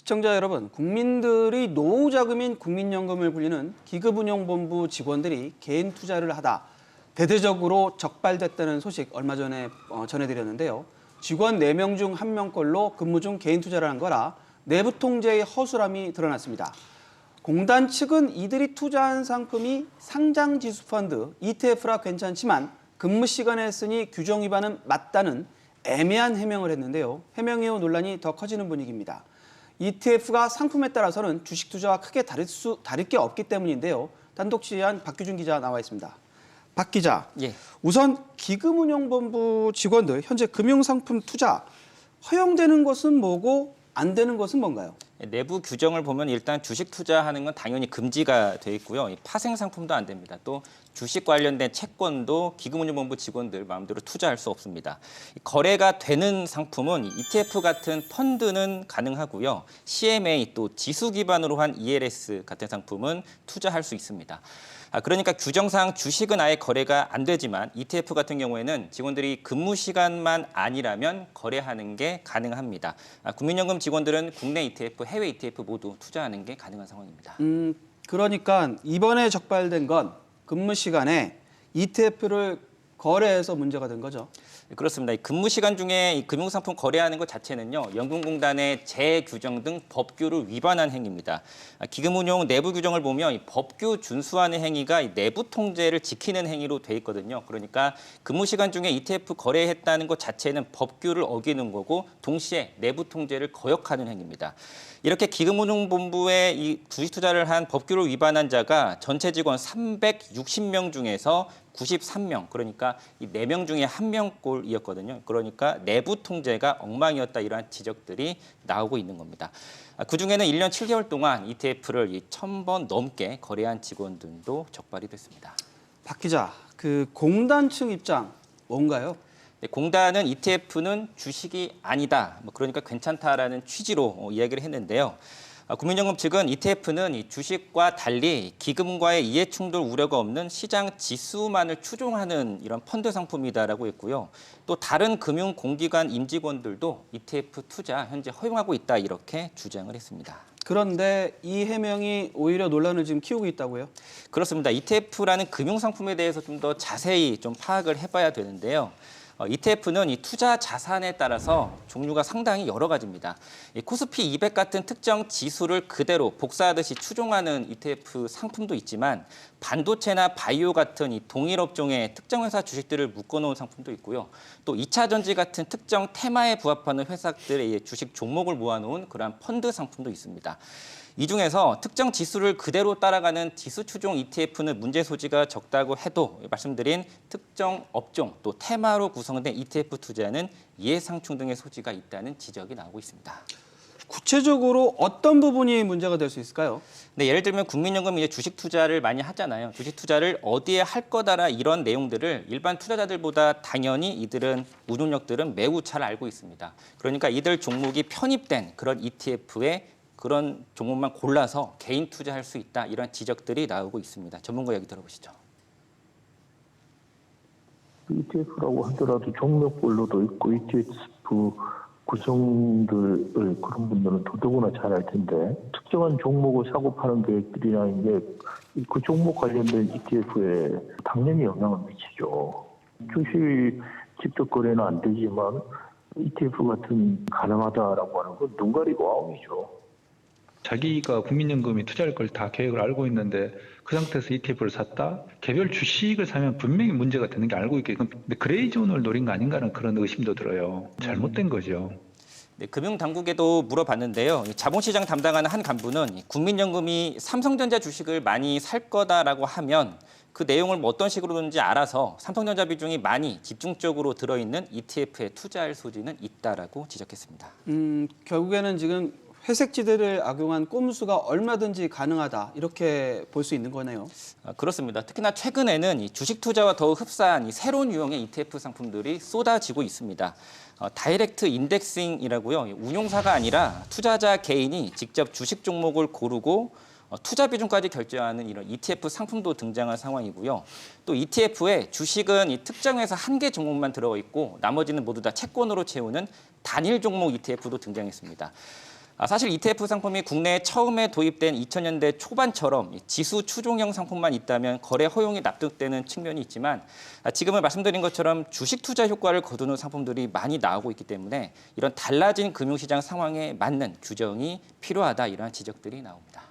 시청자 여러분, 국민들이 노후자금인 국민연금을 불리는 기금운용본부 직원들이 개인 투자를 하다 대대적으로 적발됐다는 소식 얼마 전에 전해드렸는데요. 직원 4명 중 1명꼴로 근무 중 개인 투자를 한 거라 내부 통제의 허술함이 드러났습니다. 공단 측은 이들이 투자한 상품이 상장지수펀드, ETF라 괜찮지만 근무 시간에 쓰니 규정 위반은 맞다는 애매한 해명을 했는데요. 해명 이후 논란이 더 커지는 분위기입니다. ETF가 상품에 따라서는 주식 투자와 크게 다를 게 없기 때문인데요. 단독 취재한 박규준 기자 나와 있습니다. 박 기자, 예. 우선 기금운용본부 직원들 현재 금융상품 투자 허용되는 것은 뭐고 안 되는 것은 뭔가요? 내부 규정을 보면 일단 주식 투자하는 건 당연히 금지가 돼 있고요. 파생 상품도 안 됩니다. 또 주식 관련된 채권도 기금운용본부 직원들 마음대로 투자할 수 없습니다. 거래가 되는 상품은 ETF 같은 펀드는 가능하고요. CMA 또 지수 기반으로 한 ELS 같은 상품은 투자할 수 있습니다. 그러니까 규정상 주식은 아예 거래가 안 되지만 ETF 같은 경우에는 직원들이 근무 시간만 아니라면 거래하는 게 가능합니다. 국민연금 직원들은 국내 ETF, 해외 ETF 모두 투자하는 게 가능한 상황입니다. 그러니까 이번에 적발된 건 근무 시간에 ETF를 거래해서 문제가 된 거죠. 그렇습니다. 이 근무 시간 중에 이 금융상품 거래하는 것 자체는요, 연금공단의 재규정 등 법규를 위반한 행위입니다. 기금운용 내부 규정을 보면 이 법규 준수하는 행위가 이 내부 통제를 지키는 행위로 돼 있거든요. 그러니까 근무 시간 중에 ETF 거래했다는 것 자체는 법규를 어기는 거고 동시에 내부 통제를 거역하는 행위입니다. 이렇게 기금운용본부에 이 주식 투자를 한 법규를 위반한 자가 전체 직원 360명 중에서 93명, 그러니까 이 4명 중에 1명꼴이었거든요. 그러니까 내부 통제가 엉망이었다, 이러한 지적들이 나오고 있는 겁니다. 그중에는 1년 7개월 동안 ETF를 1,000번 넘게 거래한 직원들도 적발이 됐습니다. 박 기자, 그 공단 측 입장 뭔가요? 공단은 ETF는 주식이 아니다, 그러니까 괜찮다라는 취지로 이야기를 했는데요. 국민연금 측은 ETF는 이 주식과 달리 기금과의 이해충돌 우려가 없는 시장 지수만을 추종하는 이런 펀드 상품이다라고 했고요. 또 다른 금융공기관 임직원들도 ETF 투자 현재 허용하고 있다, 이렇게 주장을 했습니다. 그런데 이 해명이 오히려 논란을 지금 키우고 있다고요? 그렇습니다. ETF라는 금융상품에 대해서 좀 더 자세히 좀 파악을 해봐야 되는데요. ETF는 이 투자 자산에 따라서 종류가 상당히 여러 가지입니다. 코스피 200 같은 특정 지수를 그대로 복사하듯이 추종하는 ETF 상품도 있지만 반도체나 바이오 같은 이 동일 업종의 특정 회사 주식들을 묶어놓은 상품도 있고요. 또 2차 전지 같은 특정 테마에 부합하는 회사들의 주식 종목을 모아놓은 그러한 펀드 상품도 있습니다. 이 중에서 특정 지수를 그대로 따라가는 지수 추종 ETF는 문제 소지가 적다고 해도 말씀드린 특정 업종 또 테마로 구성된 ETF 투자는 이해상충 등의 소지가 있다는 지적이 나오고 있습니다. 구체적으로 어떤 부분이 문제가 될 수 있을까요? 네, 예를 들면 국민연금이 이제 주식 투자를 많이 하잖아요. 주식 투자를 어디에 할 거다라 이런 내용들을 일반 투자자들보다 당연히 이들은 운용력들은 매우 잘 알고 있습니다. 그러니까 이들 종목이 편입된 그런 ETF에 그런 종목만 골라서 개인 투자할 수 있다, 이런 지적들이 나오고 있습니다. 전문가 이야기 들어보시죠. ETF라고 하더라도 종목별로도 있고 ETF 구성들을 그런 분들은 더더구나 잘 알 텐데 특정한 종목을 사고 파는 계획들이나 이제 그 종목 관련된 ETF에 당연히 영향을 미치죠. 주식 직접 거래는 안 되지만 ETF 같은 가능하다라고 하는 건 눈 가리고 아웅이죠. 자기가 국민연금이 투자할 걸 다 계획을 알고 있는데 그 상태에서 ETF를 샀다? 개별 주식을 사면 분명히 문제가 되는 게 알고 있게, 근데 그레이존을 노린 거 아닌가라는 그런 의심도 들어요. 잘못된 거죠. 네, 금융당국에도 물어봤는데요. 자본시장 담당하는 한 간부는 국민연금이 삼성전자 주식을 많이 살 거다라고 하면 그 내용을 어떤 식으로든지 알아서 삼성전자 비중이 많이 집중적으로 들어있는 ETF에 투자할 소지는 있다라고 지적했습니다. 결국에는 지금 회색지대를 악용한 꼼수가 얼마든지 가능하다, 이렇게 볼 수 있는 거네요. 그렇습니다. 특히나 최근에는 이 주식 투자와 더욱 흡사한 이 새로운 유형의 ETF 상품들이 쏟아지고 있습니다. 다이렉트 인덱싱이라고요. 운용사가 아니라 투자자 개인이 직접 주식 종목을 고르고 투자 비중까지 결정하는 이런 ETF 상품도 등장한 상황이고요. 또 ETF에 주식은 이 특정 회사 한 개 종목만 들어가 있고 나머지는 모두 다 채권으로 채우는 단일 종목 ETF도 등장했습니다. 사실 ETF 상품이 국내에 처음에 도입된 2000년대 초반처럼 지수 추종형 상품만 있다면 거래 허용이 납득되는 측면이 있지만 지금은 말씀드린 것처럼 주식 투자 효과를 거두는 상품들이 많이 나오고 있기 때문에 이런 달라진 금융시장 상황에 맞는 규정이 필요하다 이러한 지적들이 나옵니다.